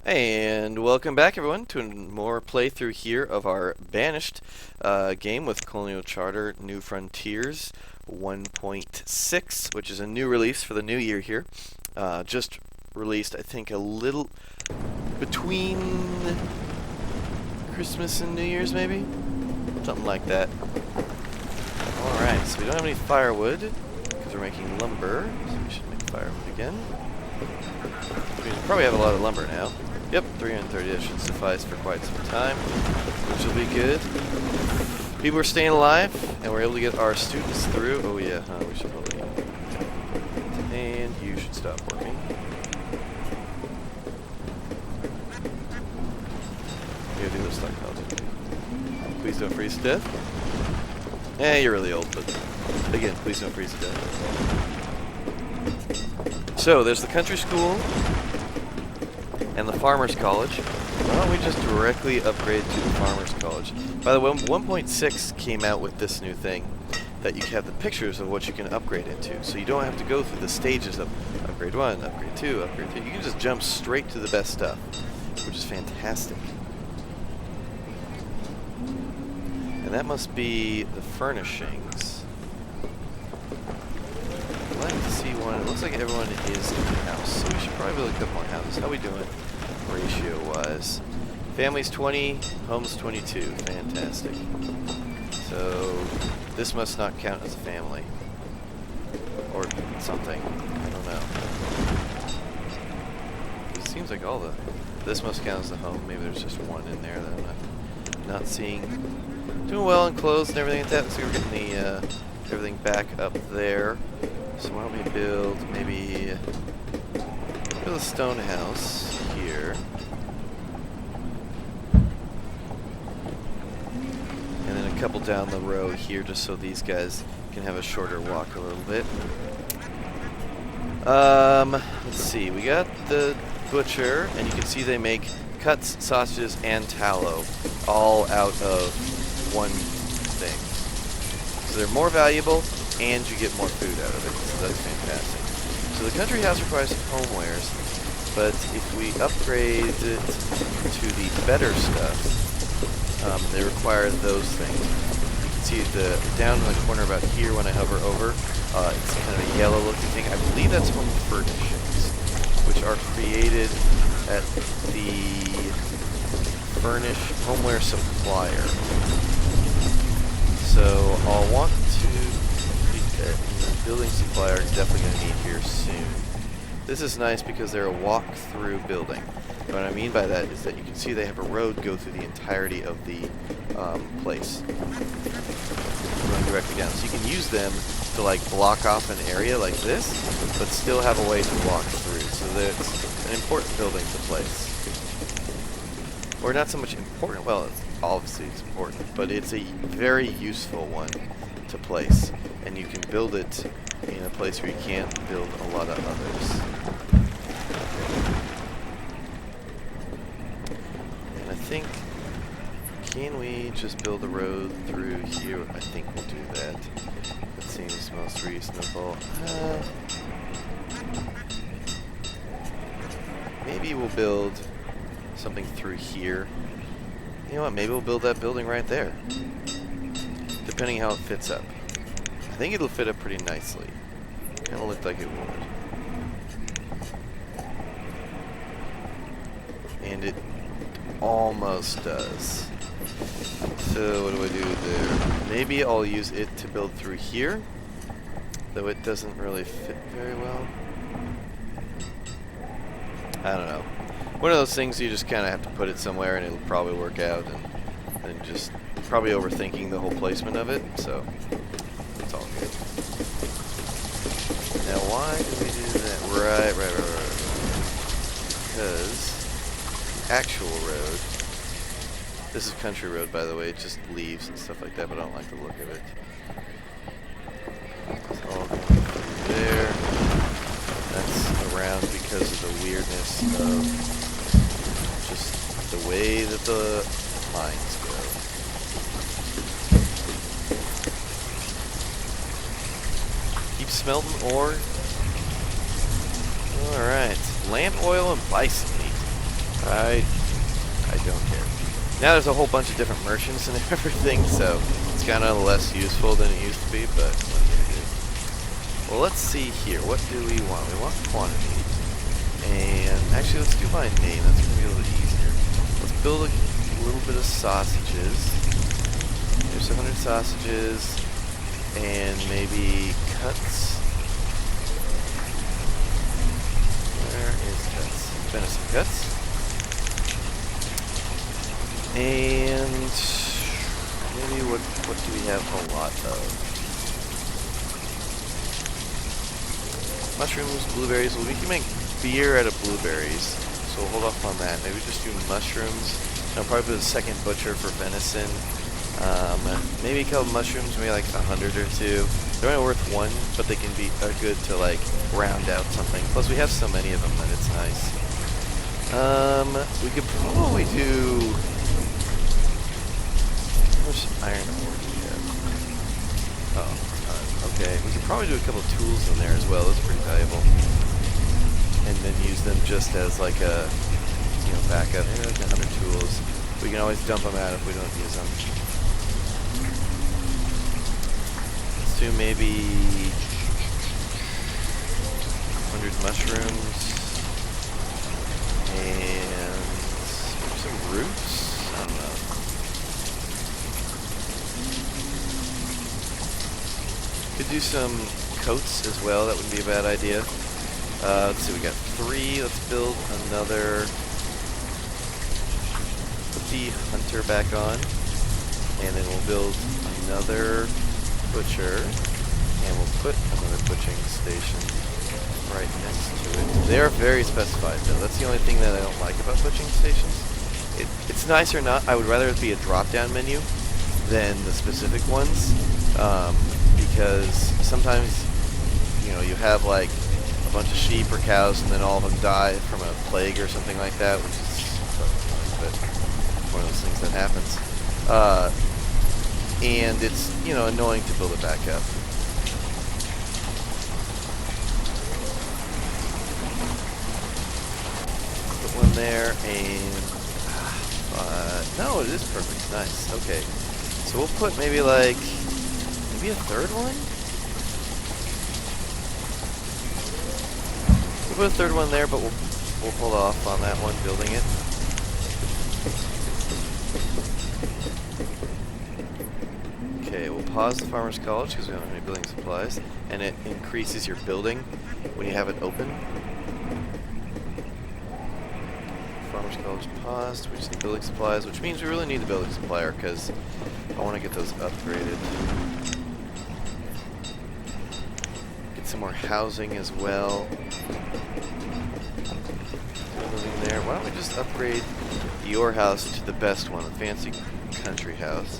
And welcome back, everyone, to more playthrough here of our Banished game with Colonial Charter New Frontiers 1.6, which is a new release for the new year here. Just released, I think, a little between Christmas and New Year's, maybe? Something like that. Alright, so we don't have any firewood, because we're making lumber, so we should make firewood again. We probably have a lot of lumber now. Yep, 330, that should suffice for quite some time, which will be good. People are staying alive, and we're able to get our students through. Oh yeah, we should probably... And you should stop working. You gotta do this like Belgium. Please don't freeze to death. You're really old, but again, please don't freeze to death. So, there's the country school and the farmer's college. Why don't we just directly upgrade to the farmer's college? By the way, 1.6 came out with this new thing that you have the pictures of what you can upgrade into, so you don't have to go through the stages of upgrade 1, upgrade 2, upgrade 3. You can just jump straight to the best stuff, which is fantastic. And that must be the furnishings. I'd like to see one. It looks like everyone is in the house, so we should probably build a couple more houses. How are we doing ratio-wise? Families 20, homes 22. Fantastic. So this must not count as a family. Or something. I don't know. It seems like all the... This must count as a home. Maybe there's just one in there that I'm not seeing. Doing well and closed and everything like that. So we're getting the everything back up there. So why don't we build maybe a stone house here. And then a couple down the row here just so these guys can have a shorter walk a little bit. Let's see. We got the butcher, and you can see they make cuts, sausages, and tallow all out of one thing. So they're more valuable, and you get more food out of it, so that's fantastic. So the country house requires homewares, but if we upgrade it to the better stuff, they require those things. You can see the down in the corner about here when I hover over, it's kind of a yellow looking thing. I believe that's home furnishings, which are created at the homeware supplier. So I'll want to complete that. The building supplier is definitely going to need here soon. This is nice because they're a walk-through building. And what I mean by that is that you can see they have a road go through the entirety of the place, going directly down. So you can use them to like block off an area like this, but still have a way to walk through. So that's an important building to place. Or not so much important, well, obviously it's important, but it's a very useful one to place. And you can build it in a place where you can't build a lot of others. And I think, can we just build a road through here? I think we'll do that. That seems most reasonable. Maybe we'll build something through here. You know what, maybe we'll build that building right there. Depending how it fits up. I think it'll fit up pretty nicely. Kinda looked like it would. And it almost does. So what do I do there? Maybe I'll use it to build through here, though it doesn't really fit very well. I don't know. One of those things you just kind of have to put it somewhere and it'll probably work out, and just probably overthinking the whole placement of it, so it's all good. Now why do we do that? Right. Because the actual road, this is country road by the way, it just leaves and stuff like that, but I don't like the look of it. It's all going through there. That's around because of the weirdness of just the way that the lines go. Keep smelting ore. Alright. Lamp oil and bison meat. I don't care. Now there's a whole bunch of different merchants and everything, so it's kind of less useful than it used to be, but what can you do? Well, let's see here. What do we want? We want quantity. And actually, let's do by name. That's going to be a little easier. Let's build a little bit of sausages. There's 100 sausages and maybe cuts. Where is cuts? Venison cuts. And maybe what do we have a lot of? Mushrooms, blueberries. Well, we can make beer out of blueberries, so we'll hold off on that. Maybe just do mushrooms. I'll probably put a second butcher for venison. Maybe a couple mushrooms, maybe like 100 or two. They're only worth one, but they can be good to like round out something. Plus, we have so many of them that it's nice. We could probably do. How much iron ore do we have? Oh, okay. We could probably do a couple tools in there as well. Those are pretty valuable. And then use them just as like a, backup. Maybe like 100 tools. We can always dump them out if we don't use them. Let's do maybe 100 mushrooms and some roots. I don't know. Could do some coats as well. That wouldn't be a bad idea. Let's see, we got 3. Let's build another. Put the hunter back on. And then we'll build another butcher. And we'll put another butchering station right next to it. They are very specified, though. That's the only thing that I don't like about butchering stations. It's nice or not. I would rather it be a drop-down menu than the specific ones. Because sometimes, you have like a bunch of sheep or cows and then all of them die from a plague or something like that, which is but one of those things that happens. And it's, annoying to build it back up. Put one there and no, it is perfect. Nice. Okay. So we'll put maybe a third one? We'll put a third one there, but we'll hold off on that one, building it. Okay, we'll pause the Farmer's College because we don't have any building supplies, and it increases your building when you have it open. Farmer's College paused. We just need building supplies, which means we really need the building supplier because I want to get those upgraded. Some more housing as well. Living there. Why don't we just upgrade your house to the best one, the fancy country house,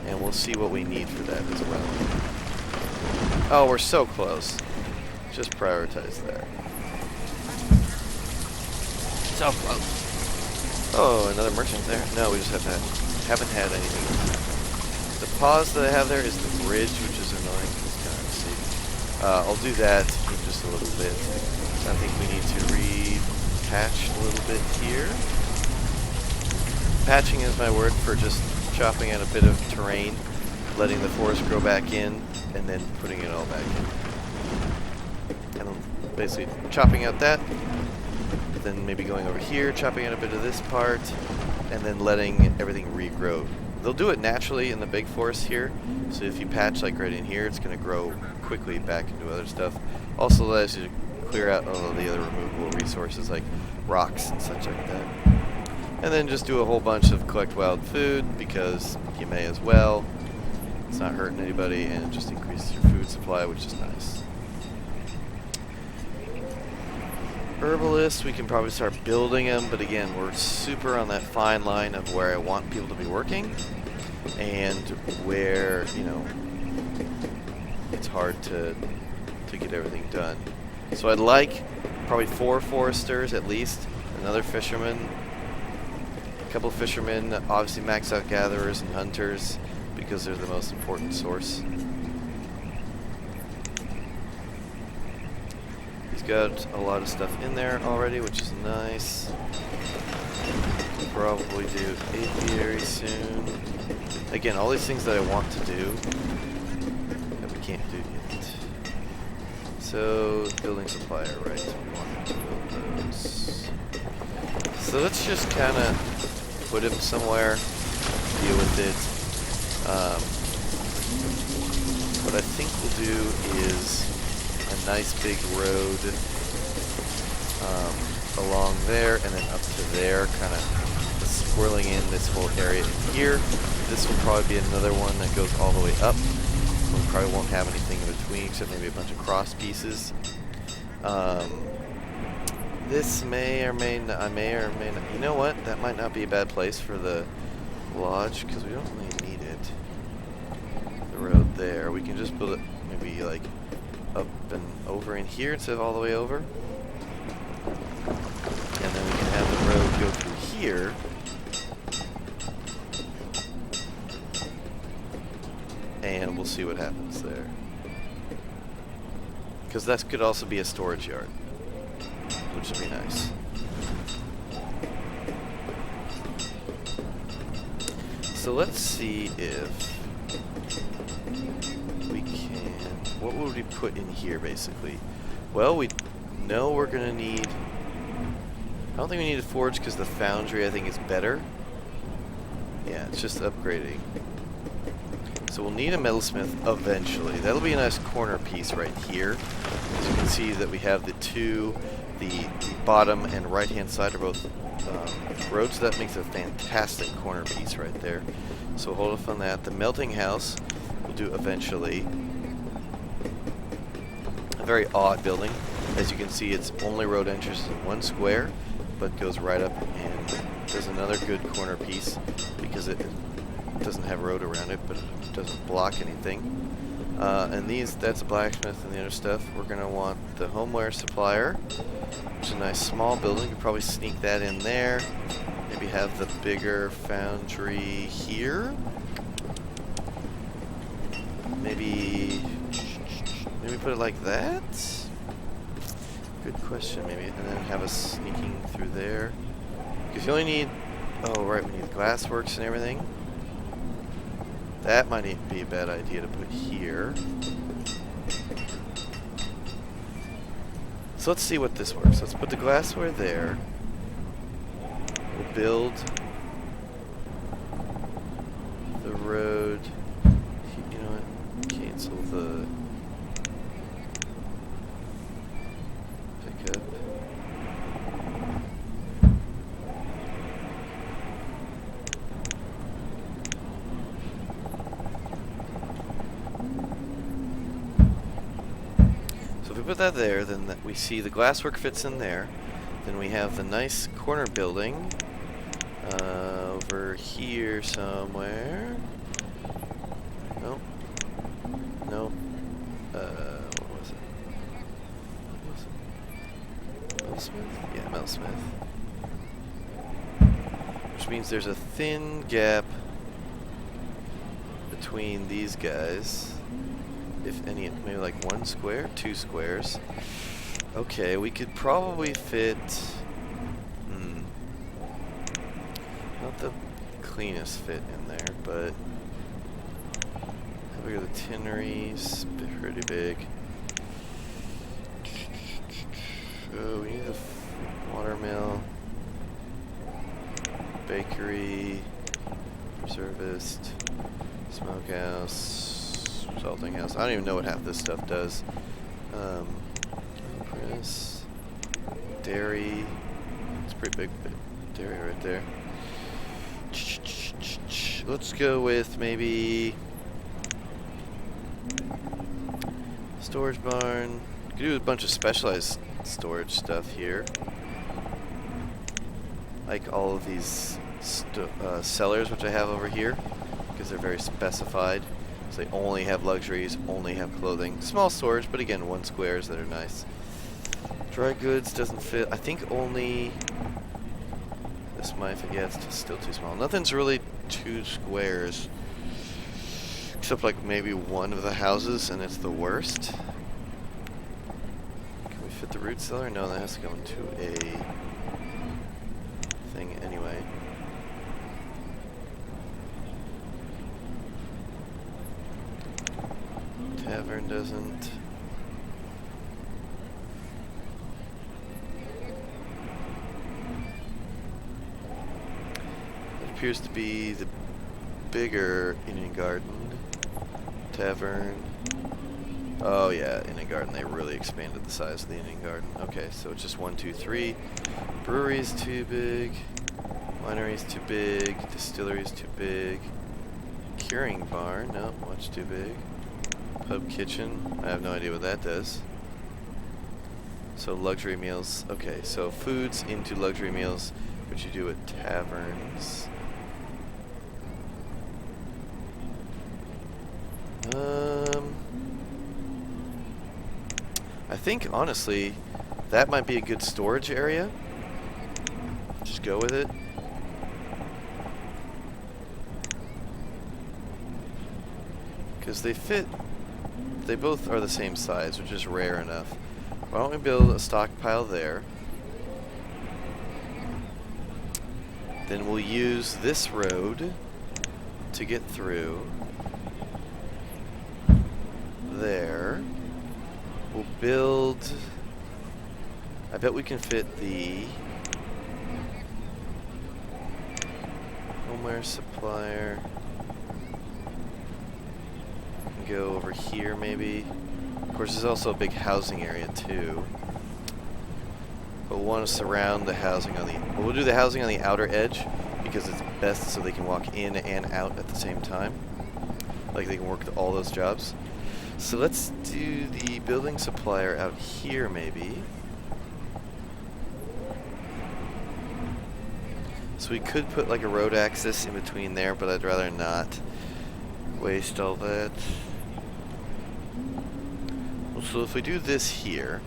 and we'll see what we need for that as well. Oh, we're so close. Just prioritize that. So close. Oh, another merchant there. No, we just haven't had anything. The pause that I have there is the bridge, which is annoying. I'll do that in just a little bit. I think we need to re-patch a little bit here. Patching is my word for just chopping out a bit of terrain, letting the forest grow back in, and then putting it all back in. And I'm basically chopping out that, then maybe going over here, chopping out a bit of this part, and then letting everything regrow. They'll do it naturally in the big forest here, so if you patch like right in here, it's going to grow quickly back into other stuff. Also allows you to clear out all of the other removable resources like rocks and such like that. And then just do a whole bunch of collect wild food because you may as well. It's not hurting anybody and it just increases your food supply, which is nice. Herbalists, we can probably start building them, but again, we're super on that fine line of where I want people to be working and where, it's hard to get everything done. So I'd like probably 4 foresters at least, another fisherman, a couple of fishermen, obviously max out gatherers and hunters because they're the most important source. He's got a lot of stuff in there already, which is nice. probably do apiary soon. Again, all these things that I want to do that we can't do yet. So, building supplier, right? So we want to build those. So let's just kind of put him somewhere, deal with it. What I think we'll do is a nice big road along there and then up to there, kind of swirling in this whole area in here. This will probably be another one that goes all the way up. We probably won't have anything in between except maybe a bunch of cross pieces. This may or may not, you know what? That might not be a bad place for the lodge because we don't really need it. The road there. We can just build it maybe like up and over in here instead of all the way over. And then we can have the road go through here. And we'll see what happens there. Because that could also be a storage yard, which would be nice. So let's see if we can... What would we put in here, basically? Well, we know we're going to need... I don't think we need a forge because the foundry, I think, is better. Yeah, it's just upgrading. So we'll need a metalsmith eventually. That'll be a nice corner piece right here. As you can see that we have the two, the bottom and right-hand side are both roads. That makes a fantastic corner piece right there. So we'll hold off on that. The melting house we'll do eventually. A very odd building. As you can see, its only road entrance is in one square, but goes right up and does another good corner piece because it doesn't have a road around it, but it doesn't block anything. And that's a blacksmith and the other stuff. We're going to want the homeware supplier, which is a nice small building. You could probably sneak that in there. Maybe have the bigger foundry here. Maybe put it like that. Good question, maybe. And then have us sneaking through there. Because you only need... Oh, right, we need glassworks and everything. That might be a bad idea to put here. So let's see what this works. Let's put the glassware there. We'll build the road. You know what? Cancel the pickup. Put that there, then we see the glasswork fits in there. Then we have the nice corner building over here somewhere. Nope. Nope. What was it? Metalsmith? Yeah, metalsmith. Which means there's a thin gap between these guys. If any, maybe like 1 square, 2 squares. Okay, we could probably fit... Not the cleanest fit in there, but... Look at the tinneries, pretty big. Oh, we need a watermill. Bakery. Preservist. Smokehouse. Salting house. I don't even know what half this stuff does. Press. Dairy. It's pretty big dairy right there. Let's go with maybe storage barn. Could do a bunch of specialized storage stuff here. Like all of these cellars which I have over here because they're very specified. So they only have luxuries, only have clothing. Small storage, but again, 1 squares that are nice. Dry goods doesn't fit. I think only... This might fit. Yeah, it's still too small. Nothing's really 2 squares. Except like maybe one of the houses, and it's the worst. Can we fit the root cellar? No, that has to go into a thing anyway. Tavern doesn't. It appears to be the bigger Indian Garden. Tavern. Oh yeah, Indian Garden. They really expanded the size of the Indian Garden. Okay, so it's just 1, 2, 3. Brewery's too big. Winery's too big. Distillery's too big. Curing bar, no, much too big. Pub kitchen, I have no idea what that does. So luxury meals, okay, so foods into luxury meals, which you do at taverns. I think, honestly, that might be a good storage area. Just go with it. Because they fit, they both are the same size, which is rare enough. Why don't we build a stockpile there? Then we'll use this road to get through. There. We'll build, I bet we can fit the homeware supplier. Go over here maybe. Of course there's also a big housing area too. But we'll want to surround the housing on the, well, we'll do the housing on the outer edge because it's best so they can walk in and out at the same time. Like they can work all those jobs. So let's do the building supplier out here maybe. So we could put like a road access in between there, but I'd rather not waste all that. So if we do this here,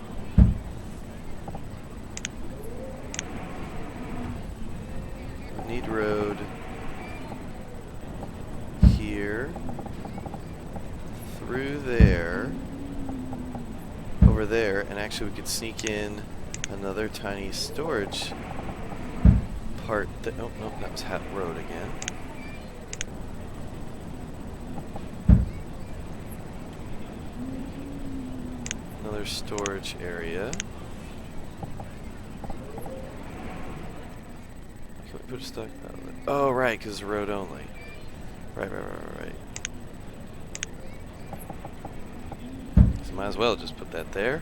we need road here, through there, over there, and actually we could sneak in another tiny storage part that, oh no, that was Hat Road again. Another storage area. Can we put a stockpile there? Oh, right, because it's road only. Right. So might as well just put that there.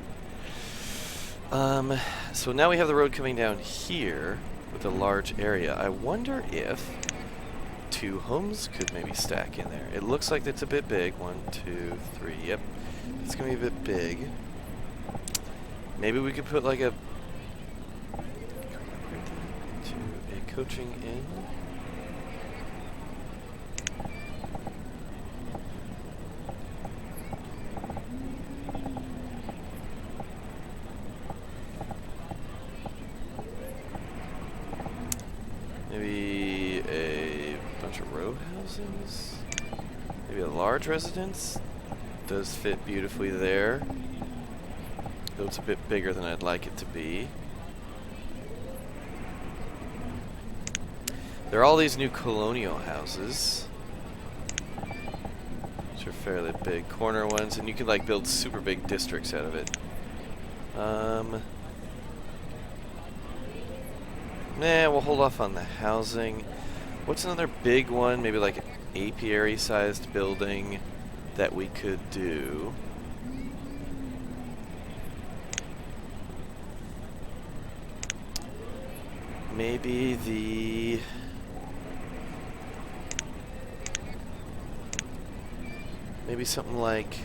So now we have the road coming down here with a large area. I wonder if 2 homes could maybe stack in there. It looks like it's a bit big. 1, 2, 3. Yep. It's going to be a bit big. Maybe we could put like a coaching inn. Maybe a bunch of row houses. Maybe a large residence. Does fit beautifully there. Though it's a bit bigger than I'd like it to be. There are all these new Colonial houses, which are fairly big corner ones, and you can like build super big districts out of it. Nah, we'll hold off on the housing. What's another big one? Maybe like an apiary-sized building that we could do. Maybe something like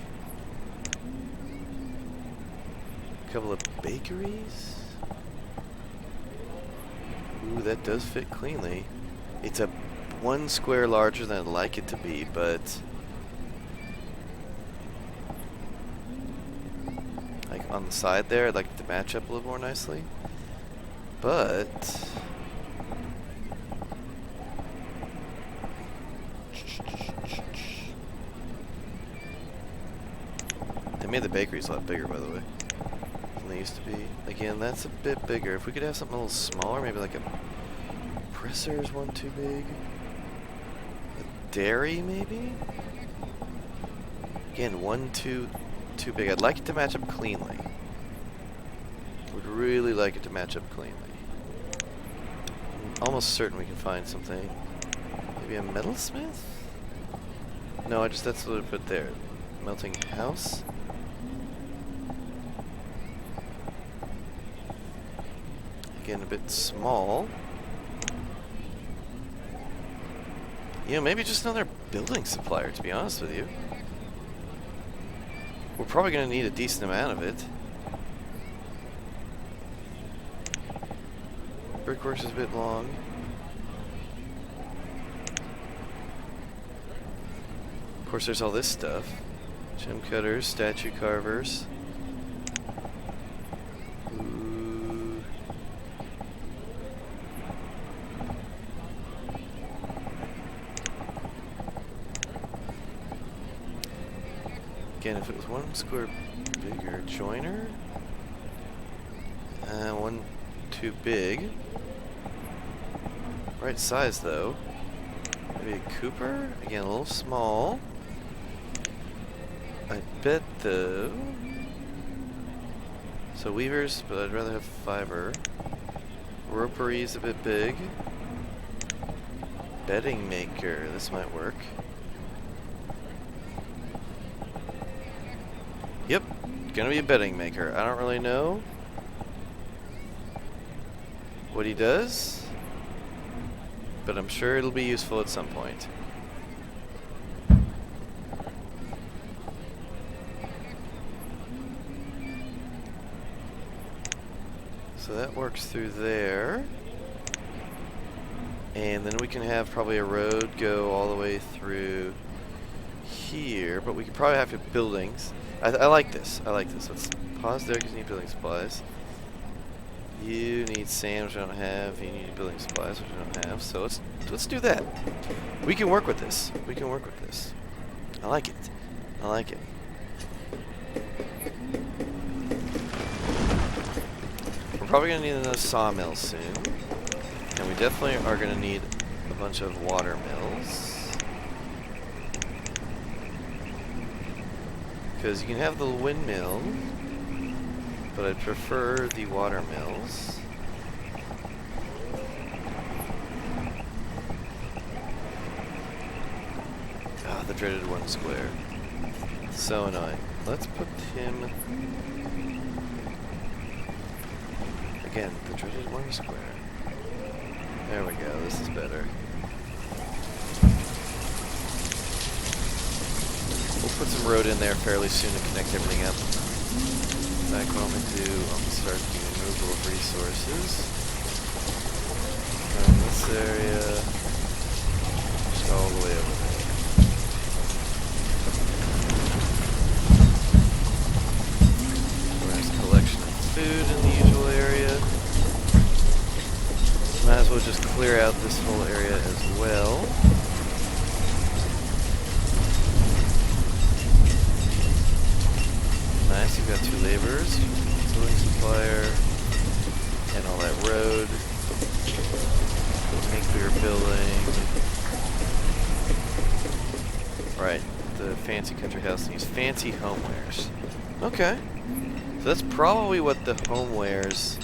a couple of bakeries. Ooh, that does fit cleanly. It's a 1 square larger than I'd like it to be, but like on the side there, I'd like it to match up a little more nicely. But they made the bakeries a lot bigger, by the way, than they used to be. Again, that's a bit bigger. If we could have something a little smaller, maybe like a presser's one too big. A dairy, maybe? Again, one too big. I'd like it to match up cleanly. Would really like it to match up cleanly. I'm almost certain we can find something. Maybe a metalsmith? No, that's what I put there. Melting house? Again, a bit small. You know, maybe just another building supplier, to be honest with you. We're probably going to need a decent amount of it. Brickworks is a bit long. Of course, there's all this stuff. Gem cutters, statue carvers. Ooh. Again, if it was one square bigger, joiner. One too big. Right size though. Maybe a Cooper? Again, a little small. I bet though. So weavers, but I'd rather have fiber. Ropery's a bit big. Bedding maker, this might work. Yep, gonna be a bedding maker. I don't really know what he does, but I'm sure it'll be useful at some point. So that works through there. And then we can have probably a road go all the way through here, but we could probably have buildings. I like this. I like this. Let's pause there because you need building supplies. You need sand, which I don't have. You need building supplies, which I don't have. So let's do that. We can work with this. We can work with this. I like it. I like it. We're probably gonna need another sawmill soon, and we definitely are gonna need a bunch of water mills. Because you can have the windmill, but I'd prefer the water mills. Ah, the dreaded one square. So annoying. Let's put him... Again, the dreaded one square. There we go, this is better. We'll put some road in there fairly soon to connect everything up. In fact, what I'm going to do, I'm going to start the removal of resources from this area just all the way over there. There's a collection of food in the usual area. Might as well just clear out this whole area as well. Nice, you've got 2 laborers, building supplier, and all that road. Nuclear building. Right, the fancy country house needs fancy homewares. Okay, so that's probably what the homewares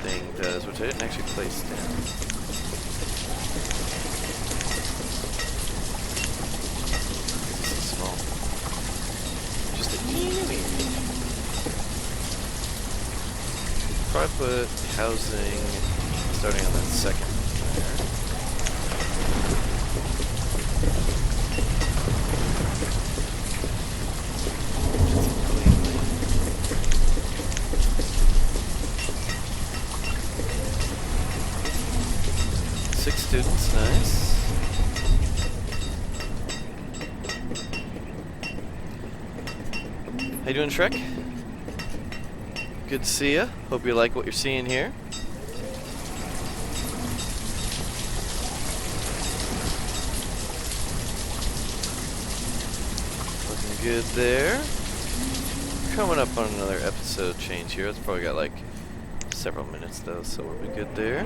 thing does, which I didn't actually place down. This is small. Probably put housing starting on that second there. 6 students, nice. How you doing, Shrek? Good to see ya. Hope you like what you're seeing here. Looking good there. Coming up on another episode change here. It's probably got like several minutes though, so we'll be good there.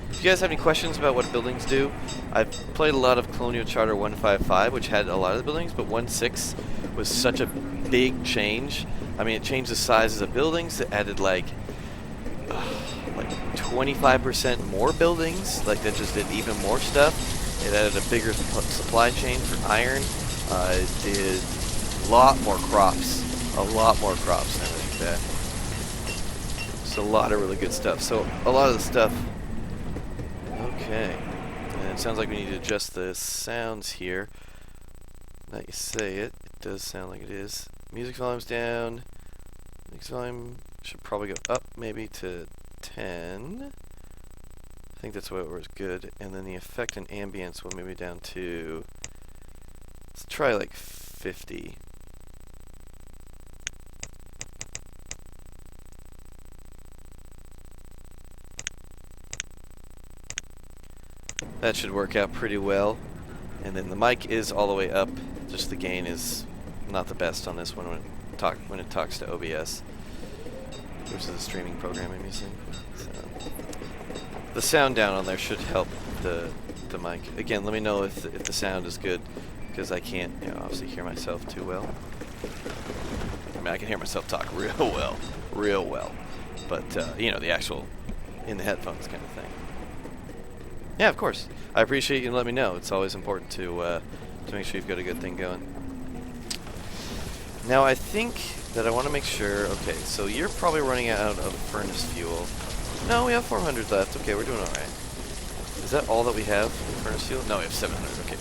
If you guys have any questions about what buildings do, I've played a lot of Colonial Charter 155, which had a lot of the buildings, but 1.6 was such a big change. I mean, it changed the sizes of buildings. It added like 25% more buildings, like that just did even more stuff. It added a bigger supply chain for iron. It did a lot more crops and everything like that. So a lot of really good stuff. So a lot of the stuff. Okay, and it sounds like we need to adjust the sounds here. Now you say it, it does sound like it is. Music volume's down. Music volume should probably go up maybe to 10. I think that's what was good. And then the effect and ambience will maybe down to, let's try like 50. That should work out pretty well. And then the mic is all the way up, just the gain is not the best on this one when it talks to OBS, which is a streaming program I'm using. So the sound down on there should help the mic. Again, let me know if the sound is good, because I can't, obviously hear myself too well. I mean, I can hear myself talk real well, but the actual in the headphones kind of thing. Yeah, of course. I appreciate you letting me know. It's always important to make sure you've got a good thing going. Now, I think that I want to make sure. Okay, so you're probably running out of furnace fuel. No, we have 400 left. Okay, we're doing all right. Is that all that we have in furnace fuel? No, we have 700. Okay.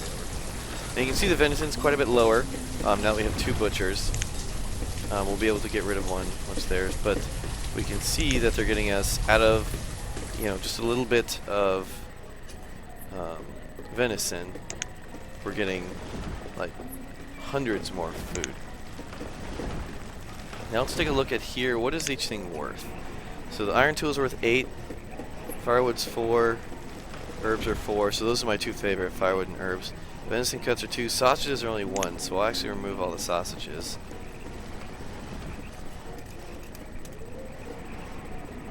Now you can see the venison's quite a bit lower. Now that we have 2 butchers. We'll be able to get rid of one once there's, but we can see that they're getting us out of, just a little bit of venison. We're getting like hundreds more food. Now let's take a look at here. What is each thing worth? So the iron tool is worth 8, firewood's 4, herbs are 4. So those are my 2 favorite, firewood and herbs. Venison cuts are 2, sausages are only 1. So I'll actually remove all the sausages.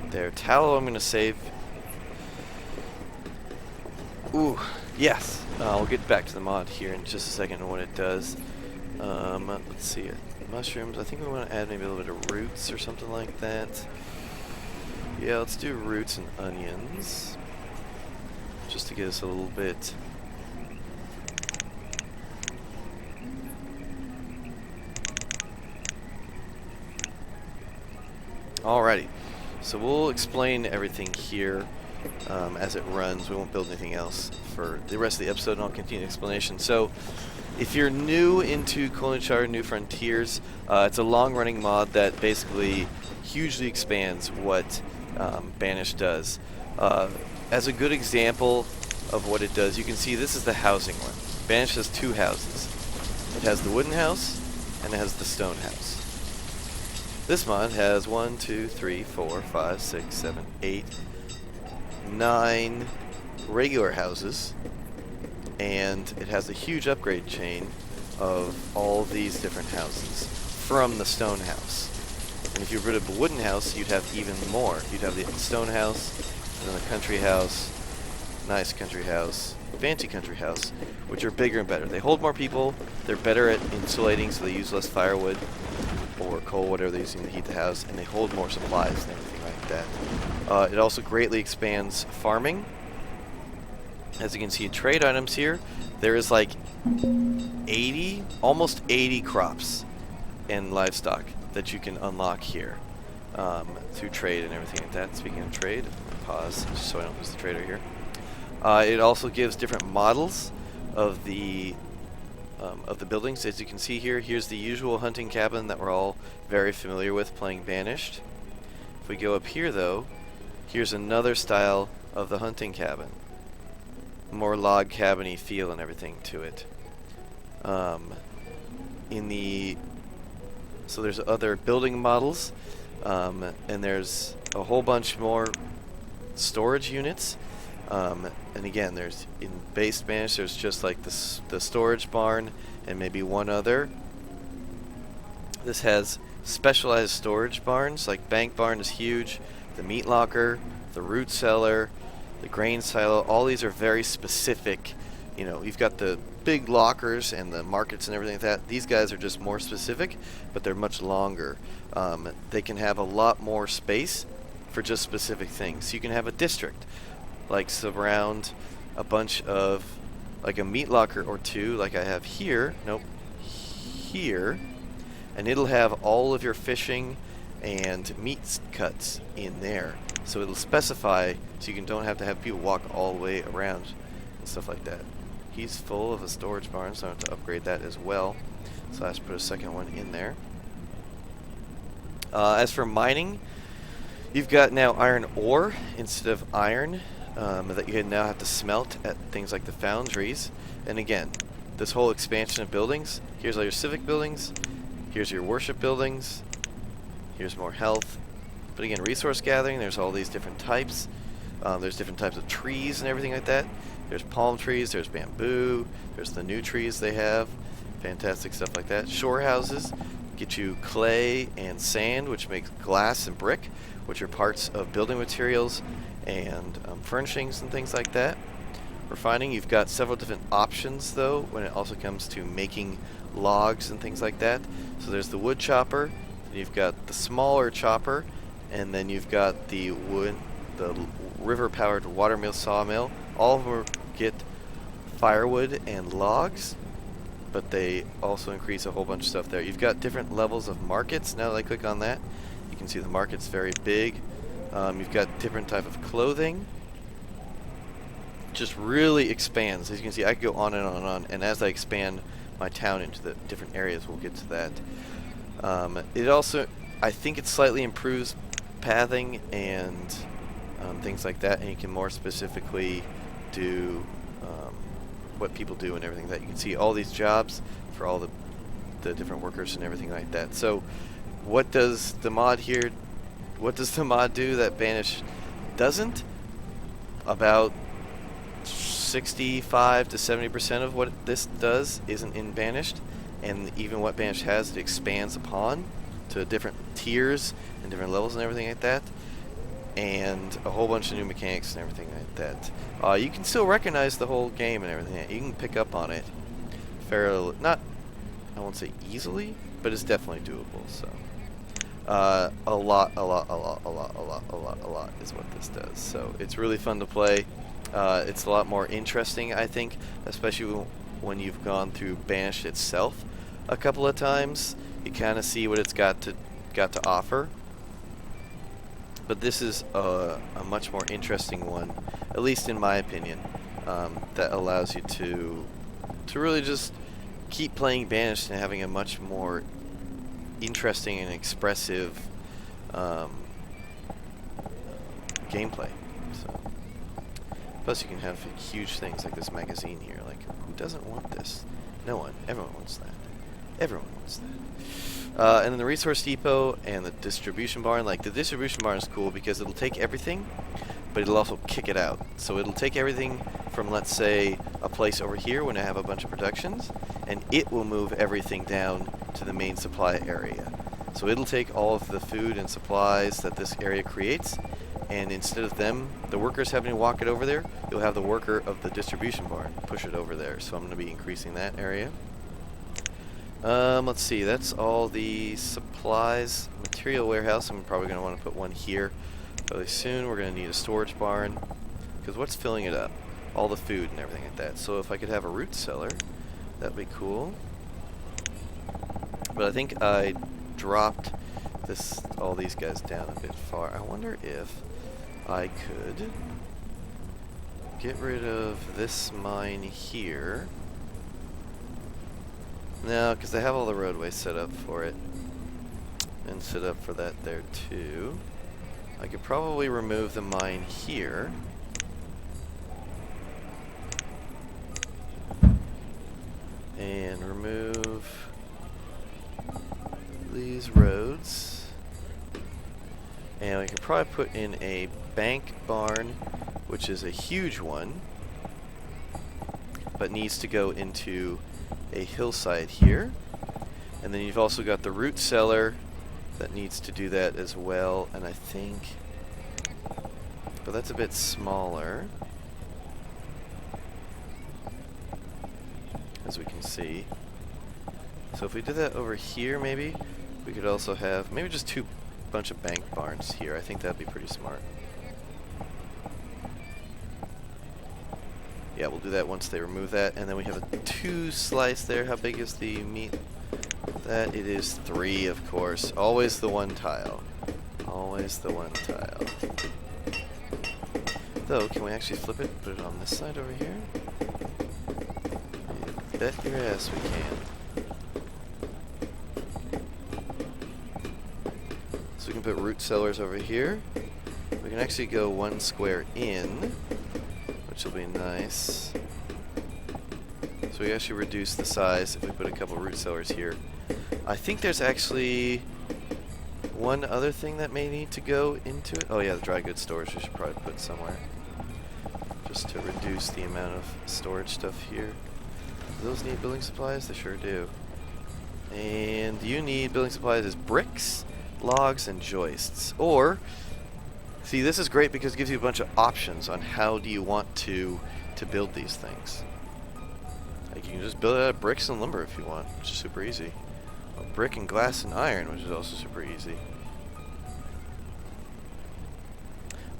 There, tallow I'm going to save. Ooh, yes. We'll get back to the mod here in just a second and what it does. Let's see it. Mushrooms, I think we want to add maybe a little bit of roots or something like that. Yeah, let's do roots and onions. Just to get us a little bit. Alrighty. So we'll explain everything here as it runs. We won't build anything else for the rest of the episode, and I'll continue the explanation. So if you're new into Colonial Charter New Frontiers, it's a long-running mod that basically hugely expands what Banished does. As a good example of what it does, you can see this is the housing one. Banished has 2 houses. It has the wooden house, and it has the stone house. This mod has 1, 2, 3, 4, 5, 6, 7, 8, 9 regular houses, and it has a huge upgrade chain of all these different houses from the stone house. And if you rid of the wooden house, you'd have even more. You'd have the stone house, and then the country house, nice country house, fancy country house, which are bigger and better. They hold more people, they're better at insulating, so they use less firewood or coal, whatever they're using to heat the house, and they hold more supplies and everything like that. It also greatly expands farming. As you can see, trade items here, there is like almost 80 crops and livestock that you can unlock here through trade and everything like that. Speaking of trade, pause just so I don't lose the trader here. It also gives different models of the buildings. As you can see here, here's the usual hunting cabin that we're all very familiar with playing Banished. If we go up here though, here's another style of the hunting cabin. More log cabin-y feel and everything to it. So there's other building models, and there's a whole bunch more storage units. And again, there's in base Banished, there's just like the storage barn and maybe one other. This has specialized storage barns, like bank barn is huge, the meat locker, the root cellar, the grain silo. All these are very specific. You know, you've got the big lockers and the markets and everything like that. These guys are just more specific, but they're much longer. They can have a lot more space for just specific things. So you can have a district, like surround a bunch of, like a meat locker or two, like I have here. Nope, here, and it'll have all of your fishing and meat cuts in there. So it'll specify, so you don't have to have people walk all the way around and stuff like that. He's full of a storage barn, so I have to upgrade that as well. So I have to put a second one in there. As for mining, you've got now iron ore instead of iron that you now have to smelt at things like the foundries. And again, this whole expansion of buildings, here's all your civic buildings, here's your worship buildings, here's more health. But again, resource gathering, there's all these different types. There's different types of trees and everything like that. There's palm trees, there's bamboo, there's the new trees they have. Fantastic stuff like that. Shore houses get you clay and sand, which makes glass and brick, which are parts of building materials and furnishings and things like that. Refining, you've got several different options though when it also comes to making logs and things like that. So there's the wood chopper, you've got the smaller chopper, and then you've got the river-powered watermill sawmill. All of them get firewood and logs, but they also increase a whole bunch of stuff there. You've got different levels of markets. Now that I click on that, you can see the market's very big. You've got different type of clothing. Just really expands. As you can see, I could go on and on and on, and as I expand my town into the different areas, we'll get to that. It also, I think it slightly improves pathing and things like that, and you can more specifically do what people do and everything like that. You can see all these jobs for all the different workers and everything like that. So what does the mod here, what does the mod do that Banished doesn't? About 65 to 70% of what this does isn't in Banished, and even what Banished has, it expands upon to different tiers and different levels and everything like that, and a whole bunch of new mechanics and everything like that. You can still recognize the whole game and everything. You can pick up on it fairly, not, I won't say easily, but it's definitely doable. So a lot is what this does. So it's really fun to play. It's a lot more interesting, I think, especially when you've gone through Banished itself a couple of times. You kind of see what it's got to offer. But this is a much more interesting one, at least in my opinion, that allows you to really just keep playing Banished and having a much more interesting and expressive gameplay. So, plus you can have huge things like this magazine here. Like, who doesn't want this? No one. Everyone wants that. Everyone wants that. And then the resource depot and the distribution barn. Like, the distribution barn is cool because it'll take everything, but it'll also kick it out. So it'll take everything from, let's say, a place over here when I have a bunch of productions, and it will move everything down to the main supply area. So it'll take all of the food and supplies that this area creates, and instead of them, the workers having to walk it over there, you'll have the worker of the distribution barn push it over there. So I'm going to be increasing that area. Let's see, that's all the supplies. Material warehouse, I'm probably going to want to put one here fairly soon. We're going to need a storage barn, because what's filling it up? All the food and everything like that. So if I could have a root cellar, that'd be cool. But I think I dropped all these guys down a bit far. I wonder if I could get rid of this mine here. No, because I have all the roadways set up for it, and set up for that there too. I could probably remove the mine here. And remove these roads. And I could probably put in a bank barn, which is a huge one, but needs to go into a hillside here. And then you've also got the root cellar that needs to do that as well. And I think but that's a bit smaller, as we can see. So if we did that over here, maybe we could also have maybe just two bunch of bank barns here. I think that'd be pretty smart. Yeah, we'll do that once they remove that, and then we have a 2 slice there. How big is the meat? That it is 3, of course. Always the one tile. Always the one tile. Though, can we actually flip it? Put it on this side over here? You bet your ass we can. So we can put root cellars over here. We can actually go 1 square in, which will be nice. So we actually reduce the size if we put a couple root cellars here. I think there's actually one other thing that may need to go into it. Oh yeah, the dry goods storage we should probably put somewhere, just to reduce the amount of storage stuff here. Do those need building supplies? They sure do. And you need building supplies as bricks, logs, and joists. Or, see, this is great because it gives you a bunch of options on how do you want to build these things. Like, you can just build it out of bricks and lumber if you want, which is super easy. Or brick and glass and iron, which is also super easy.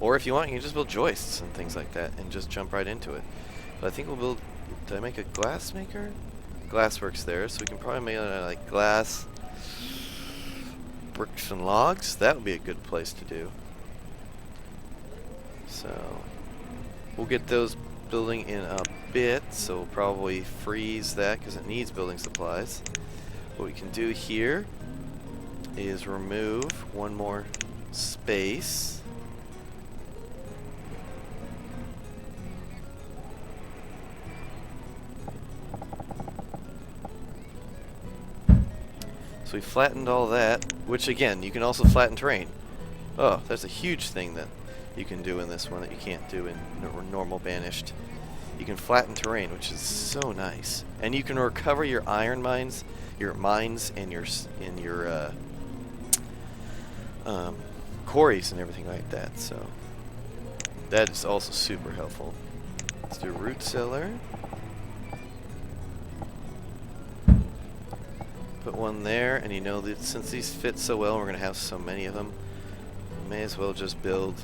Or if you want, you can just build joists and things like that and just jump right into it. But I think we'll build... Did I make a glass maker? Glass works there, so we can probably make it out of, like, glass, bricks, and logs. That would be a good place to do. So we'll get those building in a bit, so we'll probably freeze that because it needs building supplies. What we can do here is remove one more space. So we flattened all that, which again, you can also flatten terrain. Oh, that's a huge thing that you can do in this one that you can't do in normal Banished. You can flatten terrain, which is so nice. And you can recover your iron mines, and your quarries and everything like that. So that is also super helpful. Let's do root cellar. Put one there, and you know that since these fit so well, we're going to have so many of them, we may as well just build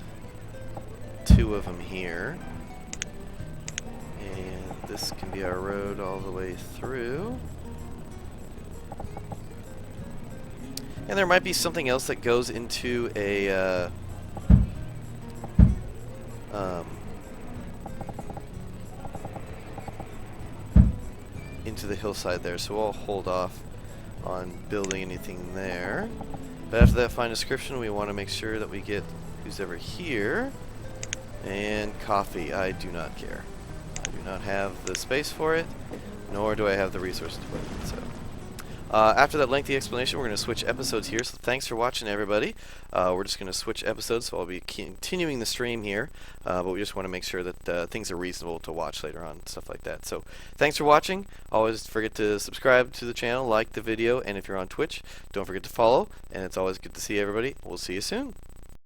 2 of them here. And this can be our road all the way through. And there might be something else that goes into a into the hillside there, so we'll hold off on building anything there. But after that fine description, we want to make sure that we get who's ever here. And coffee, I do not care. I do not have the space for it, nor do I have the resources to put it. So after that lengthy explanation, we're going to switch episodes here. So thanks for watching, everybody. We're just going to switch episodes, so I'll be continuing the stream here. But we just want to make sure that things are reasonable to watch later on, stuff like that. So thanks for watching. Always forget to subscribe to the channel, like the video, and if you're on Twitch, don't forget to follow. And it's always good to see everybody. We'll see you soon.